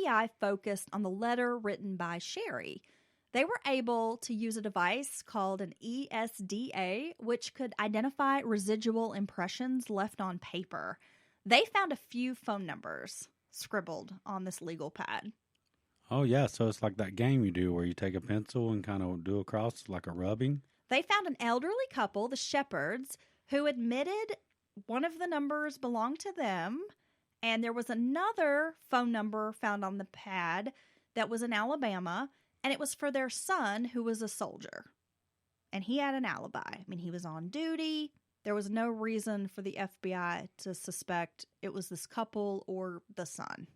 FBI focused on the letter written by Shari. They were able to use a device called an ESDA, which could identify residual impressions left on paper. They found a few phone numbers scribbled on this legal pad. Oh, yeah. So it's like that game you do where you take a pencil and kind of do across like a rubbing. They found an elderly couple, the Shepherds, who admitted one of the numbers belonged to them. And there was another phone number found on the pad that was in Alabama, and it was for their son, who was a soldier. And he had an alibi. I mean, he was on duty. There was no reason for the FBI to suspect it was this couple or the son.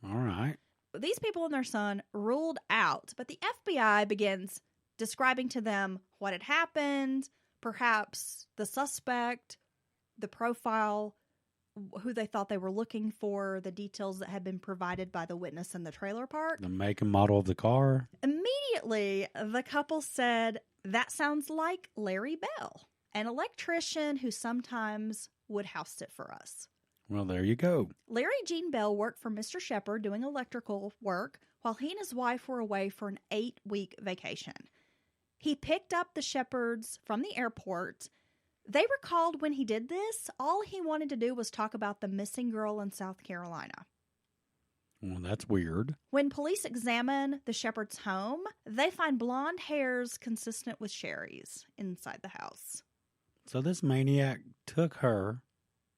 All right. These people and their son ruled out, but the FBI begins describing to them what had happened, perhaps the suspect, the profile, who they thought they were looking for, the details that had been provided by the witness in the trailer park. The make and model of the car. Immediately, the couple said, "That sounds like Larry Bell, an electrician who sometimes would house sit for us." Well, there you go. Larry Gene Bell worked for Mr. Shepard doing electrical work while he and his wife were away for an 8-week vacation. He picked up the Shepards from the airport. They recalled when he did this, all he wanted to do was talk about the missing girl in South Carolina. Well, that's weird. When police examine the Shepards' home, they find blonde hairs consistent with Shari's inside the house. So this maniac took her,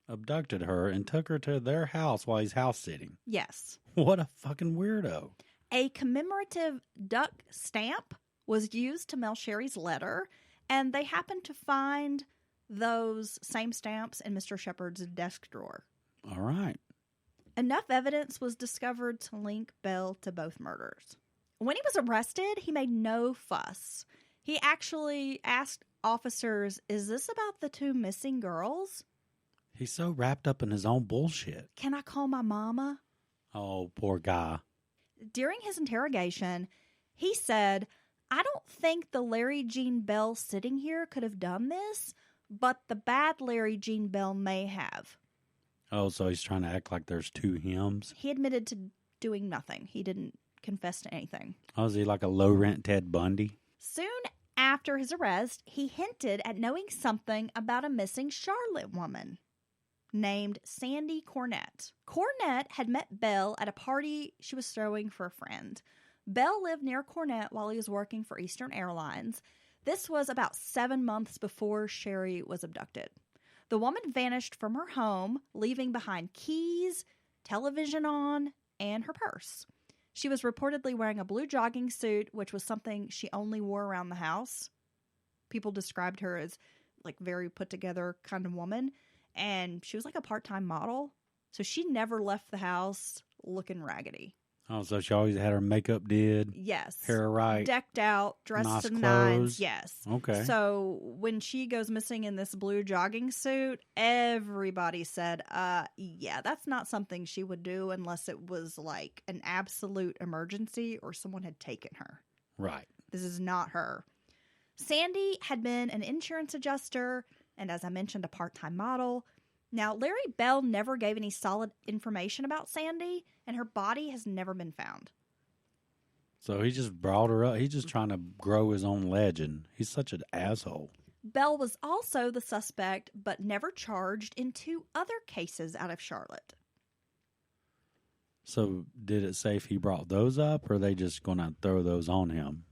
abducted her, and took her to their house while he's house sitting. Yes. What a fucking weirdo. A commemorative duck stamp was used to mail Shari's letter, and they happened to find those same stamps in Mr. Shepard's desk drawer. All right. Enough evidence was discovered to link Bell to both murders. When he was arrested, he made no fuss. He actually asked officers, "Is this about the 2 missing girls? He's so wrapped up in his own bullshit. Can I call my mama?" Oh, poor guy. During his interrogation, he said, "I don't think the Larry Gene Bell sitting here could have done this, but the bad Larry Gene Bell may have." Oh, so he's trying to act like there's 2 hymns? He admitted to doing nothing. He didn't confess to anything. Oh, is he like a low-rent Ted Bundy? Soon after his arrest, he hinted at knowing something about a missing Charlotte woman named Sandy Cornett. Cornett had met Bell at a party she was throwing for a friend. Bell lived near Cornett while he was working for Eastern Airlines. This was about 7 months before Shari was abducted. The woman vanished from her home, leaving behind keys, television on, and her purse. She was reportedly wearing a blue jogging suit, which was something she only wore around the house. People described her as like very put together kind of woman, and she was like a part-time model. So she never left the house looking raggedy. Oh, so she always had her makeup did? Yes. Hair right? Decked out, dressed Nice to the clothes. nines. Yes. Okay. So when she goes missing in this blue jogging suit, everybody said, yeah, that's not something she would do unless it was like an absolute emergency or someone had taken her. Right. This is not her. Sandy had been an insurance adjuster and, as I mentioned, a part-time model. Now, Larry Bell never gave any solid information about Sandy, and her body has never been found. So he just brought her up. He's just trying to grow his own legend. He's such an asshole. Bell was also the suspect, but never charged in 2 other cases out of Charlotte. So did it say if he brought those up, or are they just going to throw those on him?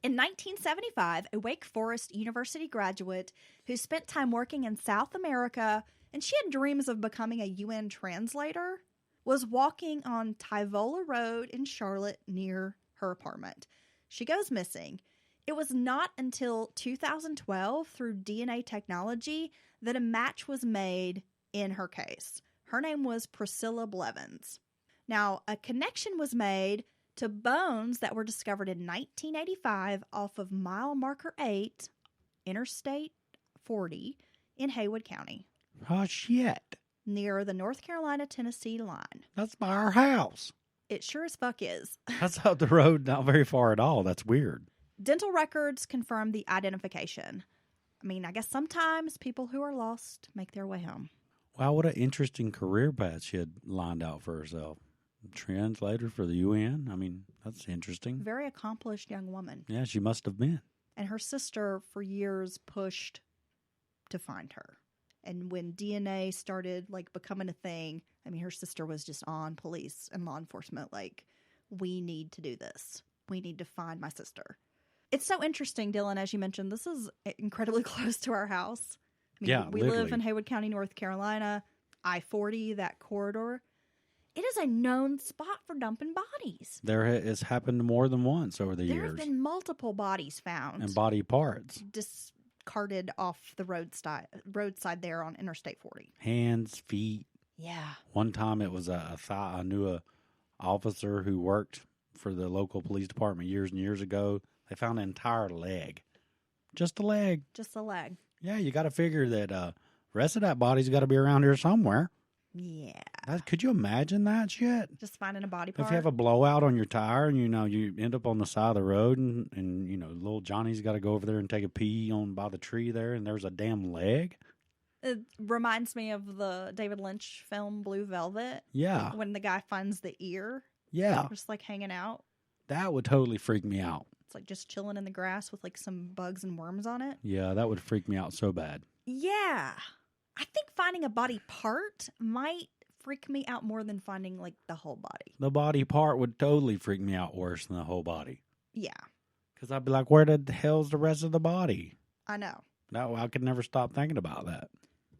In 1975, a Wake Forest University graduate who spent time working in South America, and she had dreams of becoming a UN translator, was walking on Tyvola Road in Charlotte near her apartment. She goes missing. It was not until 2012, through DNA technology, that a match was made in her case. Her name was Priscilla Blevins. Now, a connection was made to bones that were discovered in 1985 off of mile marker 8, Interstate 40, in Haywood County. Oh, shit. Near the North Carolina-Tennessee line. That's by our house. It sure as fuck is. That's up the road, not very far at all. That's weird. Dental records confirm the identification. I mean, I guess sometimes people who are lost make their way home. Wow, what an interesting career path she had lined out for herself. Translator for the UN. I mean, that's interesting. Very accomplished young woman. Yeah, she must have been. And her sister, for years, pushed to find her. And when DNA started, like, becoming a thing, I mean, her sister was just on police and law enforcement, like, we need to do this. We need to find my sister. It's so interesting, Dylan, as you mentioned, this is incredibly close to our house. I mean, Yeah, we literally. live in Haywood County, North Carolina, I-40, that corridor. It is a known spot for dumping bodies. There has happened more than once over the There years. have been multiple bodies found. And body parts. Discarded off the roadside there on Interstate 40. Hands, feet. Yeah. One time it was I knew a officer who worked for the local police department years and years ago. They found an entire leg. Just a leg. Just a leg. Yeah, you got to figure that rest of that body's got to be around here somewhere. Yeah. Could you imagine that shit? Just finding a body part. If you have a blowout on your tire and, you end up on the side of the road and little Johnny's got to go over there and take a pee on by the tree there and there's a damn leg. It reminds me of the David Lynch film Blue Velvet. Yeah. When the guy finds the ear. Yeah. Just like hanging out. That would totally freak me out. It's like just chilling in the grass with like some bugs and worms on it. Yeah, that would freak me out so bad. Yeah. I think finding a body part might freak me out more than finding like the whole body. The body part would totally freak me out worse than the whole body. Yeah. Because I'd be like, where the hell's the rest of the body? I know. No, I could never stop thinking about that.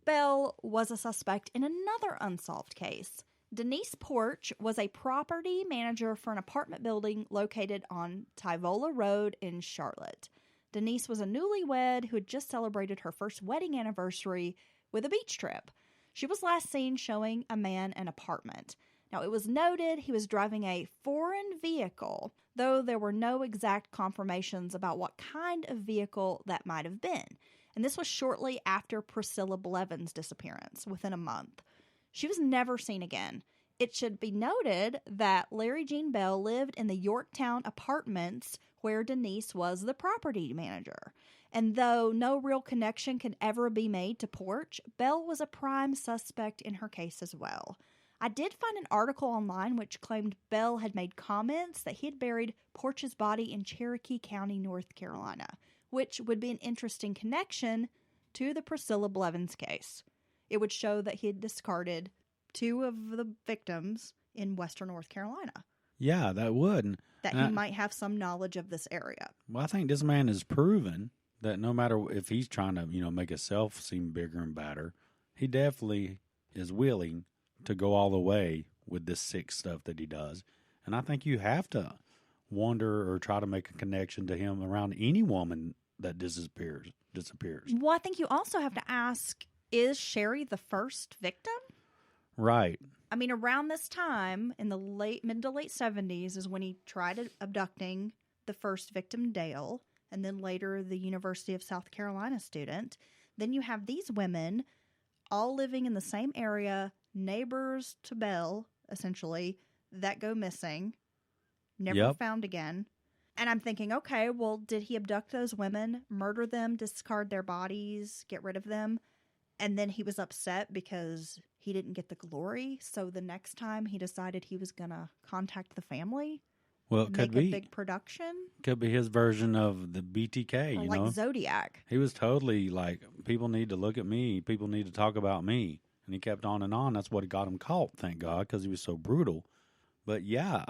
Bell was a suspect in another unsolved case. Denise Porch was a property manager for an apartment building located on Tyvola Road in Charlotte. Denise was a newlywed who had just celebrated her first wedding anniversary with a beach trip. She was last seen showing a man an apartment. Now, it was noted he was driving a foreign vehicle, though there were no exact confirmations about what kind of vehicle that might have been. And this was shortly after Priscilla Blevins' disappearance, within a month. She was never seen again. It should be noted that Larry Jean Bell lived in the Yorktown apartments where Denise was the property manager. And though no real connection could ever be made to Porch, Bell was a prime suspect in her case as well. I did find an article online which claimed Bell had made comments that he had buried Porch's body in Cherokee County, North Carolina, which would be an interesting connection to the Priscilla Blevins case. It would show that he had discarded 2 of the victims in western North Carolina. Yeah, that would. That he might have some knowledge of this area. Well, I think this man has proven that no matter if he's trying to, make himself seem bigger and badder, he definitely is willing to go all the way with this sick stuff that he does. And I think you have to wonder or try to make a connection to him around any woman that disappears. Well, I think you also have to ask, is Shari the first victim? Right. I mean, around this time, in the mid to late 70s, is when he tried abducting the first victim, Dale, and then later the University of South Carolina student. Then you have these women all living in the same area, neighbors to Bell, essentially, that go missing, never found again. And I'm thinking, okay, well, did he abduct those women, murder them, discard their bodies, get rid of them? And then he was upset because he didn't get the glory. So the next time he decided he was going to contact the family. Well, it could be a big production. Could be his version of the BTK, or like Zodiac. He was totally like, people need to look at me. People need to talk about me. And he kept on and on. That's what got him caught, thank God, because he was so brutal. But yeah,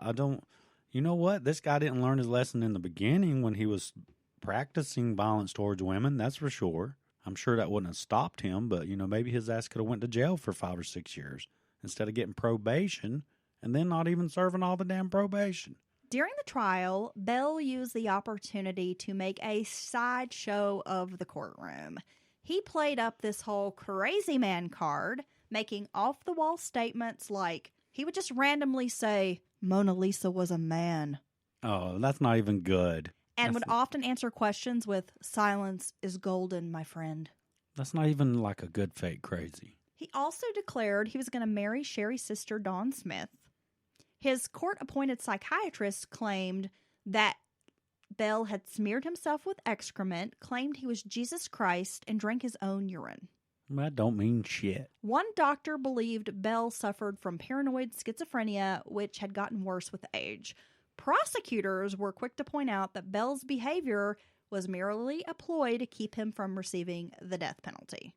you know what? This guy didn't learn his lesson in the beginning when he was practicing violence towards women. That's for sure. I'm sure that wouldn't have stopped him, but, maybe his ass could have went to jail for 5 or 6 years instead of getting probation and then not even serving all the damn probation. During the trial, Bell used the opportunity to make a sideshow of the courtroom. He played up this whole crazy man card, making off-the-wall statements like, he would just randomly say, Mona Lisa was a man. Oh, that's not even good. And would often answer questions with, silence is golden, my friend. That's not even like a good fake crazy. He also declared he was going to marry Shari's sister, Dawn Smith. His court-appointed psychiatrist claimed that Bell had smeared himself with excrement, claimed he was Jesus Christ, and drank his own urine. That don't mean shit. One doctor believed Bell suffered from paranoid schizophrenia, which had gotten worse with age. Prosecutors were quick to point out that Bell's behavior was merely a ploy to keep him from receiving the death penalty.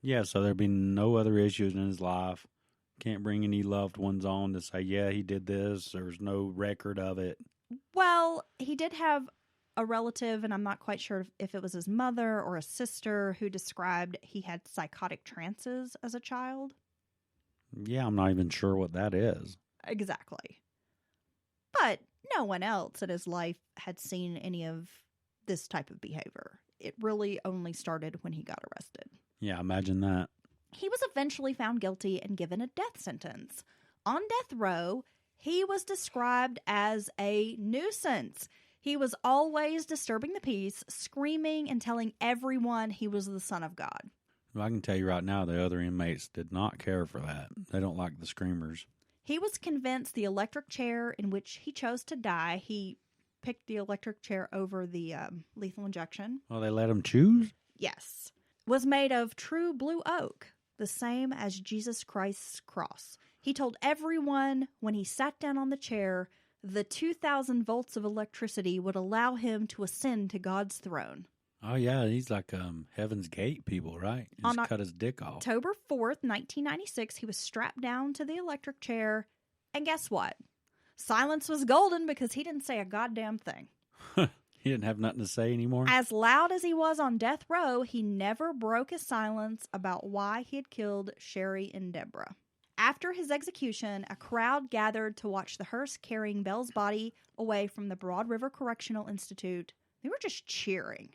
Yeah, so there'd be no other issues in his life. Can't bring any loved ones on to say, yeah, he did this. There's no record of it. Well, he did have a relative, and I'm not quite sure if it was his mother or a sister, who described he had psychotic trances as a child. Yeah, I'm not even sure what that is. Exactly. But no one else in his life had seen any of this type of behavior. It really only started when he got arrested. Yeah, imagine that. He was eventually found guilty and given a death sentence. On death row, he was described as a nuisance. He was always disturbing the peace, screaming and telling everyone he was the Son of God. Well, I can tell you right now, the other inmates did not care for that. They don't like the screamers. He was convinced the electric chair in which he chose to die, he picked the electric chair over the lethal injection. Well, they let him choose? Yes. Was made of true blue oak, the same as Jesus Christ's cross. He told everyone when he sat down on the chair, the 2,000 volts of electricity would allow him to ascend to God's throne. Oh, yeah, he's like Heaven's Gate people, right? He just cut his dick off. October 4th, 1996, he was strapped down to the electric chair. And guess what? Silence was golden because he didn't say a goddamn thing. He didn't have nothing to say anymore? As loud as he was on death row, he never broke his silence about why he had killed Shari and Debra. After his execution, a crowd gathered to watch the hearse carrying Bell's body away from the Broad River Correctional Institute. They were just cheering.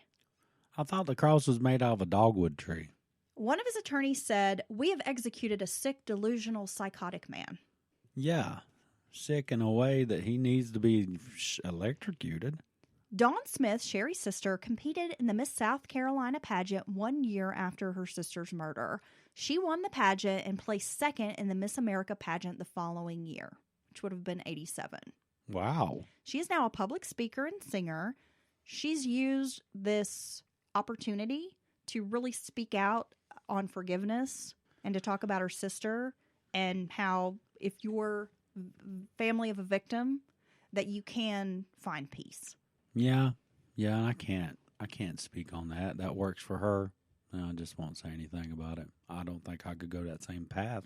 I thought the cross was made out of a dogwood tree. One of his attorneys said, "We have executed a sick, delusional, psychotic man." Yeah, sick in a way that he needs to be electrocuted. Dawn Smith, Shari's sister, competed in the Miss South Carolina pageant 1 year after her sister's murder. She won the pageant and placed second in the Miss America pageant the following year, which would have been 87. Wow. She is now a public speaker and singer. She's used this opportunity to really speak out on forgiveness and to talk about her sister and how if you're family of a victim, that you can find peace. Yeah, I can't speak on that. That works for her. No, I just won't say anything about it. I don't think I could go that same path.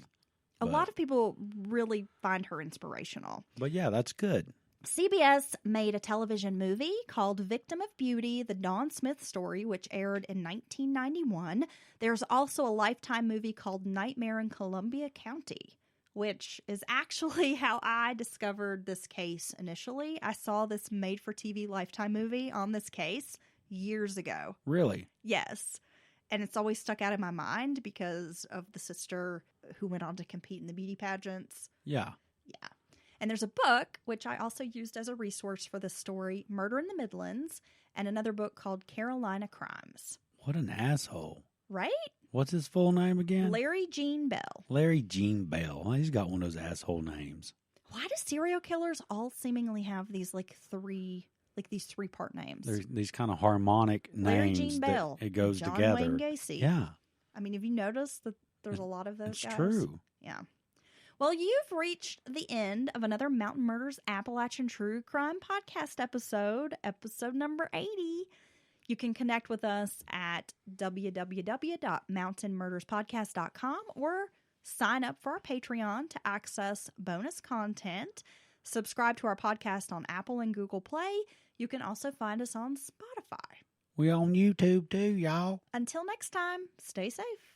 A lot of people really find her inspirational. But yeah, that's good. CBS made a television movie called Victim of Beauty, The Dawn Smith Story, which aired in 1991. There's also a Lifetime movie called Nightmare in Columbia County, which is actually how I discovered this case initially. I saw this made-for-TV Lifetime movie on this case years ago. Really? Yes. And it's always stuck out in my mind because of the sister who went on to compete in the beauty pageants. Yeah. Yeah. And there's a book, which I also used as a resource for this story, Murder in the Midlands, and another book called Carolina Crimes. What an asshole. Right? What's his full name again? Larry Gene Bell. Larry Gene Bell. He's got one of those asshole names. Why do serial killers all seemingly have these these three-part names? There's these kind of harmonic Larry names Gene Bell. it goes John together. Wayne Gacy. Yeah. I mean, have you noticed that there's a lot of those It's guys? true. Yeah. Well, you've reached the end of another Mountain Murders Appalachian True Crime Podcast episode number 80. You can connect with us at www.mountainmurderspodcast.com or sign up for our Patreon to access bonus content. Subscribe to our podcast on Apple and Google Play. You can also find us on Spotify. We on YouTube too, y'all. Until next time, stay safe.